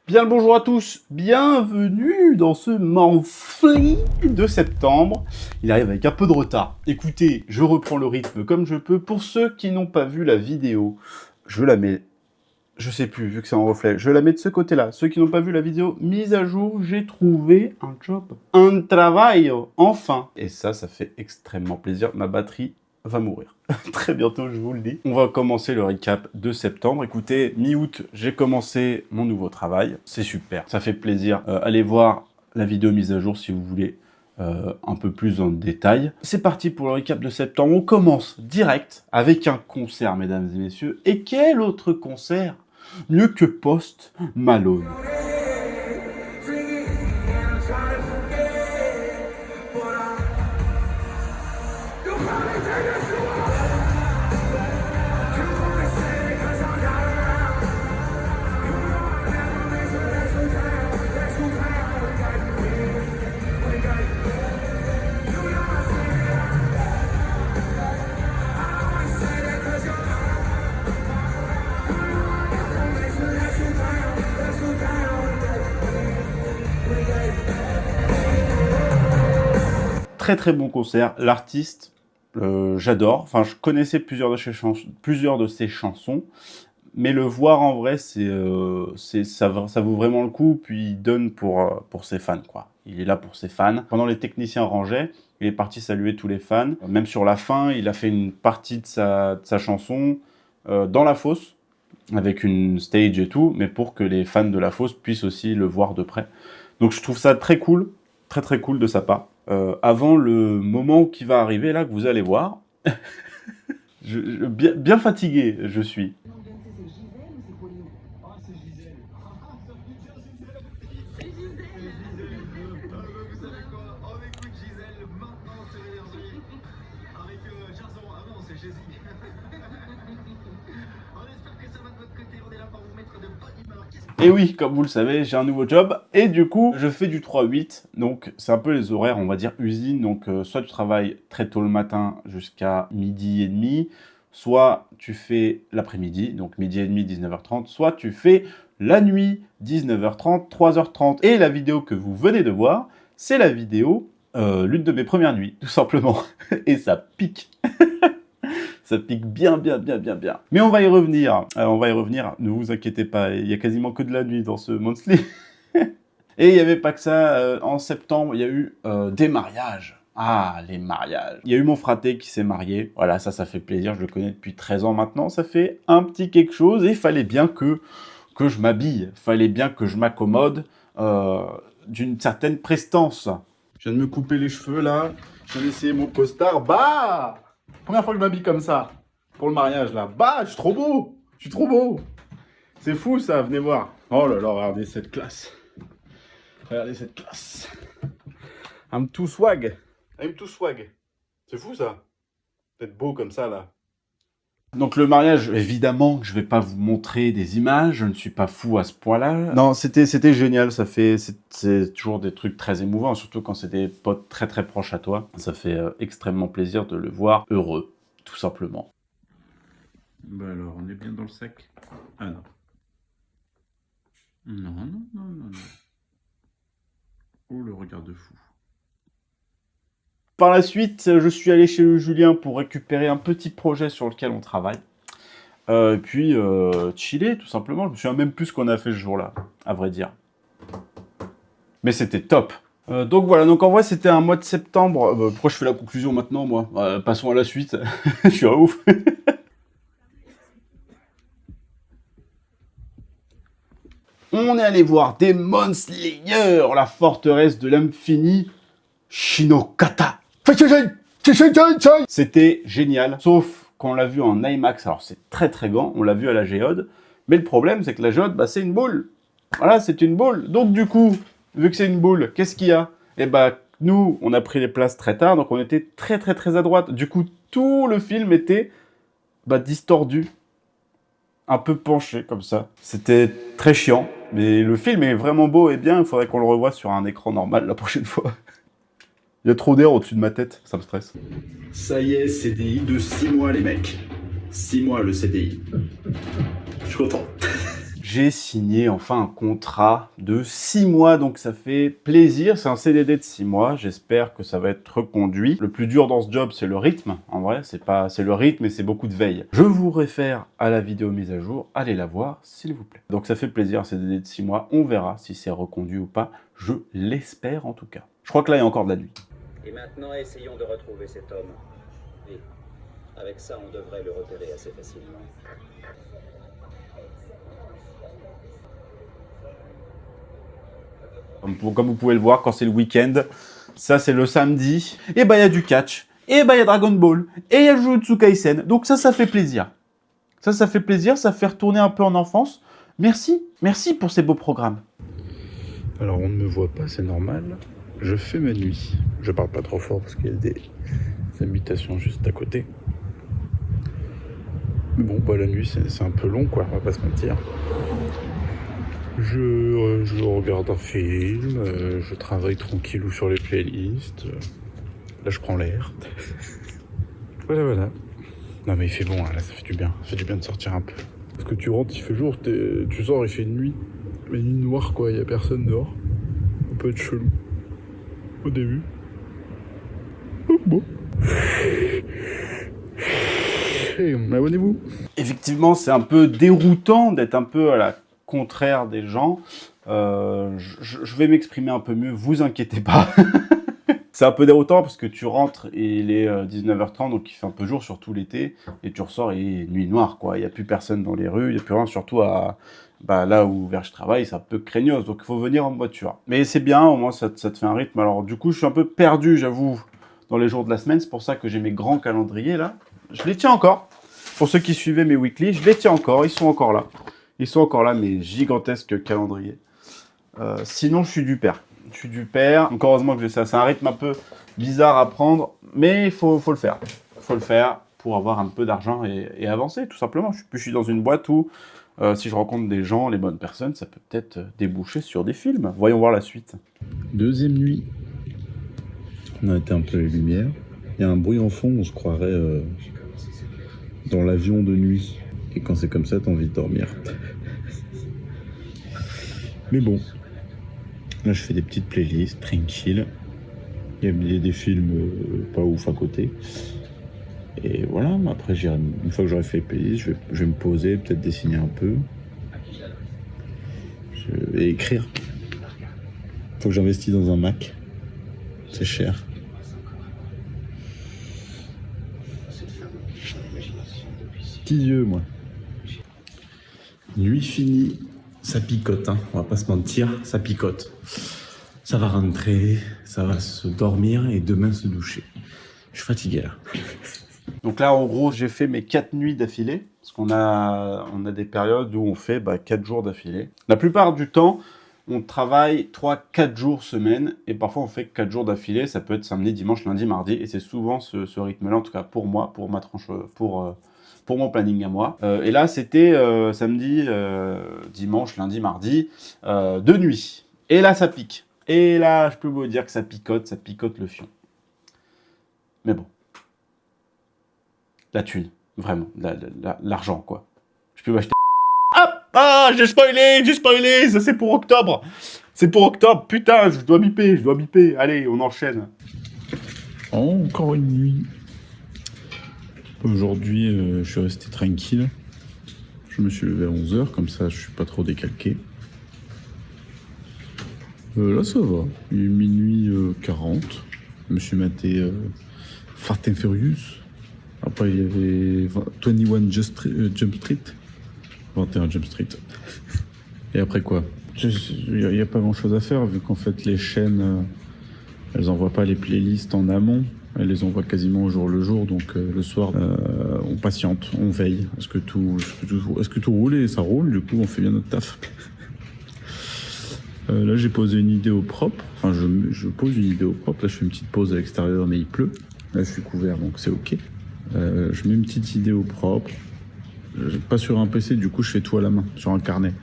Bien le bonjour à tous, bienvenue dans ce monthly de septembre. Il arrive avec un peu de retard. Écoutez, je reprends le rythme comme je peux. Pour ceux qui n'ont pas vu la vidéo, je la mets, je sais plus, vu que c'est en reflet, je la mets de ce côté-là. Ceux qui n'ont pas vu la vidéo, mise à jour, j'ai trouvé un job. Un travail, enfin. Et ça fait extrêmement plaisir. Ma batterie va mourir. Très bientôt, je vous le dis. On va commencer le recap de septembre. Écoutez, mi-août, j'ai commencé mon nouveau travail. C'est super, ça fait plaisir. Allez voir la vidéo mise à jour si vous voulez un peu plus en détail. C'est parti pour le recap de septembre. On commence direct avec un concert, mesdames et messieurs. Et quel autre concert mieux que Post Malone? Très très bon concert. L'artiste, j'adore. Enfin, je connaissais plusieurs de ses chansons, mais le voir en vrai, ça vaut vraiment le coup. Puis il donne pour ses fans, quoi. Il est là pour ses fans. Pendant les techniciens rangeaient, il est parti saluer tous les fans. Même sur la fin, il a fait une partie de sa chanson dans la fosse, avec une stage et tout, mais pour que les fans de la fosse puissent aussi le voir de près. Donc je trouve ça très cool, très très cool de sa part. Avant le moment qui va arriver, là, que vous allez voir, bien fatigué, je suis. Et oui, comme vous le savez, j'ai un nouveau job et du coup, je fais du 3-8. Donc, c'est un peu les horaires, on va dire, usine. Donc, soit tu travailles très tôt le matin jusqu'à midi et demi, soit tu fais l'après-midi, donc midi et demi, 19h30, soit tu fais la nuit, 19h30, 3h30. Et la vidéo que vous venez de voir, c'est la vidéo, l'une de mes premières nuits, tout simplement. Et ça pique. Ça pique bien. Mais on va y revenir, ne vous inquiétez pas, il y a quasiment que de la nuit dans ce monthly. Et il n'y avait pas que ça, en septembre, il y a eu des mariages. Ah, les mariages. Il y a eu mon fraté qui s'est marié, voilà, ça fait plaisir, je le connais depuis 13 ans maintenant, ça fait un petit quelque chose, et il fallait bien que je m'habille, il fallait bien que je m'accommode d'une certaine prestance. Je viens de me couper les cheveux, là, je viens d'essayer mon costard, bah! Première fois que je m'habille comme ça, pour le mariage, là. Bah, je suis trop beau. Je suis trop beau. C'est fou, ça, venez voir. Oh là là, regardez cette classe. Regardez cette classe. I'm too swag. I'm too swag. C'est fou, ça. D'être beau comme ça, là. Donc le mariage, évidemment, je vais pas vous montrer des images, je ne suis pas fou à ce point-là. Non, c'était génial, c'est toujours des trucs très émouvants, surtout quand c'est des potes très très proches à toi. Ça fait extrêmement plaisir de le voir heureux, tout simplement. Bah alors, on est bien dans le sac? Ah non. Non. Oh, le regard de fou. Par la suite, je suis allé chez Julien pour récupérer un petit projet sur lequel on travaille. Et puis, chiller, tout simplement. Je me souviens même plus ce qu'on a fait ce jour-là, à vrai dire. Mais c'était top. Donc voilà, donc en vrai, c'était un mois de septembre. Pourquoi je fais la conclusion maintenant, moi? Passons à la suite. Je suis un ouf. On est allé voir Demon Slayer, la forteresse de l'infini Shinokata. C'était génial, sauf qu'on l'a vu en IMAX, alors c'est très très grand, on l'a vu à la Géode, mais le problème c'est que la Géode, bah, c'est une boule. Voilà, c'est une boule. Donc du coup, vu que c'est une boule, qu'est-ce qu'il y a? Eh bah, nous, on a pris les places très tard, donc on était très très très à droite. Du coup, tout le film était distordu, un peu penché comme ça. C'était très chiant, mais le film est vraiment beau et bien, il faudrait qu'on le revoie sur un écran normal la prochaine fois. Il y a trop d'air au-dessus de ma tête, ça me stresse. Ça y est, CDI de 6 mois les mecs. 6 mois le CDI. Je suis content. j'ai signé enfin un contrat de 6 mois, donc ça fait plaisir. C'est un CDD de 6 mois, j'espère que ça va être reconduit. Le plus dur dans ce job, c'est le rythme, en vrai, c'est le rythme et c'est beaucoup de veille. Je vous réfère à la vidéo mise à jour, allez la voir, s'il vous plaît. Donc ça fait plaisir, un CDD de 6 mois, on verra si c'est reconduit ou pas, je l'espère en tout cas. Je crois que là, il y a encore de la nuit. Et maintenant, essayons de retrouver cet homme. Et avec ça, on devrait le repérer assez facilement. Comme vous pouvez le voir, quand c'est le week-end, ça c'est le samedi, et bah il y a du catch, et bah il y a Dragon Ball, et il y a Jujutsu Kaisen, donc ça fait plaisir. Ça fait plaisir, ça fait retourner un peu en enfance. Merci pour ces beaux programmes. Alors on ne me voit pas, c'est normal. Je fais ma nuit. Je parle pas trop fort parce qu'il y a des habitations juste à côté. Mais bon, bah la nuit c'est un peu long quoi, on va pas se mentir. Je regarde un film, je travaille tranquillou sur les playlists. Là je prends l'air. Voilà. Non mais il fait bon, là ça fait du bien. Ça fait du bien de sortir un peu. Parce que tu rentres, il fait jour, tu sors, il fait nuit. Mais nuit noire quoi, il y a personne dehors. Ça peut être chelou. Au début. Oh, bon. Et abonnez-vous. Effectivement, c'est un peu déroutant d'être un peu à la contraire des gens. Je vais m'exprimer un peu mieux, vous inquiétez pas. C'est un peu déroutant parce que tu rentres et il est 19h30, donc il fait un peu jour, surtout l'été, et tu ressors et il est nuit noire, quoi. Il n'y a plus personne dans les rues, il n'y a plus rien, surtout là où vers je travaille, c'est un peu craignos, donc il faut venir en voiture. Mais c'est bien, au moins ça te fait un rythme. Alors du coup, je suis un peu perdu, j'avoue, dans les jours de la semaine. C'est pour ça que j'ai mes grands calendriers là. Je les tiens encore. Pour ceux qui suivaient mes weekly, je les tiens encore, ils sont encore là. Ils sont encore là, mes gigantesques calendriers. Sinon, je suis du père. Donc heureusement que j'ai ça. C'est un rythme un peu bizarre à prendre, mais il faut le faire. Il faut le faire pour avoir un peu d'argent et avancer, tout simplement. Je suis dans une boîte où, si je rencontre des gens, les bonnes personnes, ça peut peut-être déboucher sur des films. Voyons voir la suite. Deuxième nuit. On a éteint un peu les lumières. Il y a un bruit en fond, on se croirait dans l'avion de nuit. Et quand c'est comme ça, t'as envie de dormir. Mais bon. Là, je fais des petites playlists, tranquille. Il y a des films pas ouf à côté. Et voilà, après, une fois que j'aurai fait les playlists, je vais me poser, peut-être dessiner un peu. Je vais écrire. Faut que j'investisse dans un Mac. C'est cher. Petits yeux, moi. Nuit finie. Ça picote, hein. On va pas se mentir, ça picote. Ça va rentrer, ça va se dormir et demain se doucher. Je suis fatigué là. Donc là, en gros, j'ai fait mes 4 nuits d'affilée. Parce qu'on a des périodes où on fait 4 jours d'affilée. La plupart du temps, on travaille 3-4 jours semaine. Et parfois, on fait 4 jours d'affilée. Ça peut être samedi, dimanche, lundi, mardi. Et c'est souvent ce rythme-là, en tout cas pour moi, pour ma tranche, pour mon planning à moi. Et là, c'était samedi, dimanche, lundi, mardi, 2 nuits. Et là, ça pique. Et là, je peux vous dire que ça picote le fion. Mais bon. La thune, vraiment, l'argent, quoi. Je peux m'acheter... Ah, j'ai spoilé, ça c'est pour octobre. C'est pour octobre, putain, je dois biper. Allez, on enchaîne. Encore une nuit. Aujourd'hui, je suis resté tranquille. Je me suis levé à 11h, comme ça je suis pas trop décalqué. Là ça va, il est minuit 40. Je me suis maté Fast and Furious. Après il y avait 21 Jump Street. 21 Jump Street. Et après quoi? Il n'y a pas grand chose à faire vu qu'en fait les chaînes, elles envoient pas les playlists en amont. Elle les envoie quasiment au jour le jour, donc le soir, on patiente, on veille. Est-ce que tout roule? Et ça roule, du coup, on fait bien notre taf. Là, j'ai posé une idée au propre. Enfin, je pose une idée au propre. Là, je fais une petite pause à l'extérieur, mais il pleut. Là, je suis couvert, donc c'est OK. Je mets une petite idée au propre. Pas sur un PC, du coup, je fais tout à la main, sur un carnet.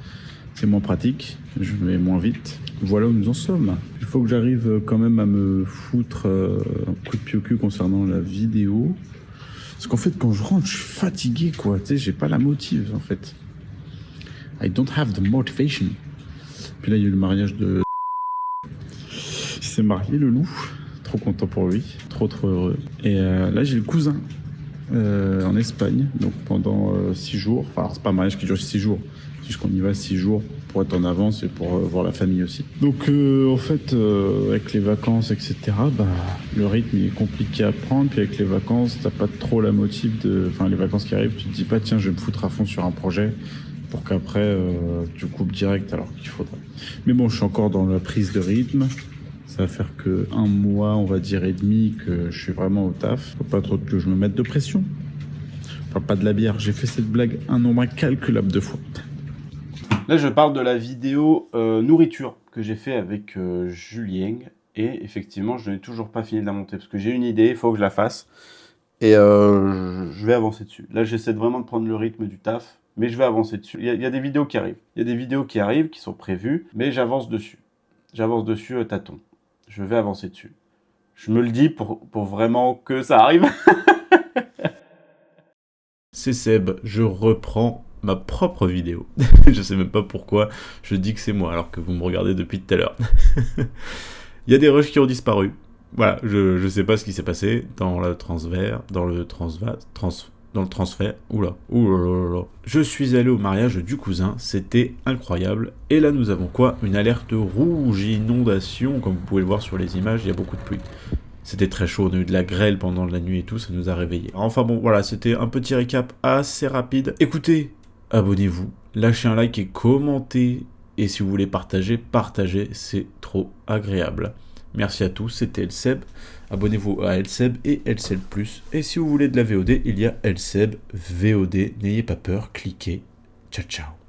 C'est moins pratique, je vais moins vite. Voilà où nous en sommes. Il faut que j'arrive quand même à me foutre un coup de pied au cul concernant la vidéo. Parce qu'en fait, quand je rentre, je suis fatigué, quoi. Tu sais, j'ai pas la motive, en fait. I don't have the motivation. Puis là, il y a eu le mariage de... Il s'est marié, le loup. Trop content pour lui. Trop heureux. Et là, j'ai le cousin en Espagne. Donc pendant 6 jours. Enfin, c'est pas un mariage qui dure 6 jours. C'est juste qu'on y va 6 jours pour être en avance et pour voir la famille aussi. Donc en fait, avec les vacances, etc., bah, le rythme il est compliqué à prendre. Puis avec les vacances, t'as pas trop la motive de... Enfin, les vacances qui arrivent, tu te dis pas, tiens, je vais me foutre à fond sur un projet pour qu'après, tu coupes direct alors qu'il faudrait. Mais bon, je suis encore dans la prise de rythme. Ça va faire que 1 mois, on va dire, et demi que je suis vraiment au taf. Faut pas trop que je me mette de pression. Je parle pas de la bière. J'ai fait cette blague un nombre incalculable de fois. Là, je parle de la vidéo nourriture que j'ai fait avec Julien. Et effectivement, je n'ai toujours pas fini de la monter parce que j'ai une idée, il faut que je la fasse. Et je vais avancer dessus. Là, j'essaie vraiment de prendre le rythme du taf, mais je vais avancer dessus. Il y a des vidéos qui arrivent. Il y a des vidéos qui arrivent, qui sont prévues, mais j'avance dessus. J'avance dessus tâton. Je vais avancer dessus. Je me le dis pour vraiment que ça arrive. C'est Seb, je reprends ma propre vidéo. Je sais même pas pourquoi je dis que c'est moi alors que vous me regardez depuis tout à l'heure. Il y a des rushs qui ont disparu. Voilà, je sais pas ce qui s'est passé dans le transfert. Oula. Je suis allé au mariage du cousin, c'était incroyable. Et là, nous avons quoi? Une alerte rouge, inondation. Comme vous pouvez le voir sur les images, il y a beaucoup de pluie. C'était très chaud, on a eu de la grêle pendant la nuit et tout, ça nous a réveillés. Enfin bon, voilà, c'était un petit récap assez rapide. Écoutez, abonnez-vous, lâchez un like et commentez. Et si vous voulez partager, partagez, c'est trop agréable. Merci à tous, c'était Elseb. Abonnez-vous à Elseb et Elseb+. Et si vous voulez de la VOD, il y a Elseb VOD. N'ayez pas peur, cliquez. Ciao, ciao.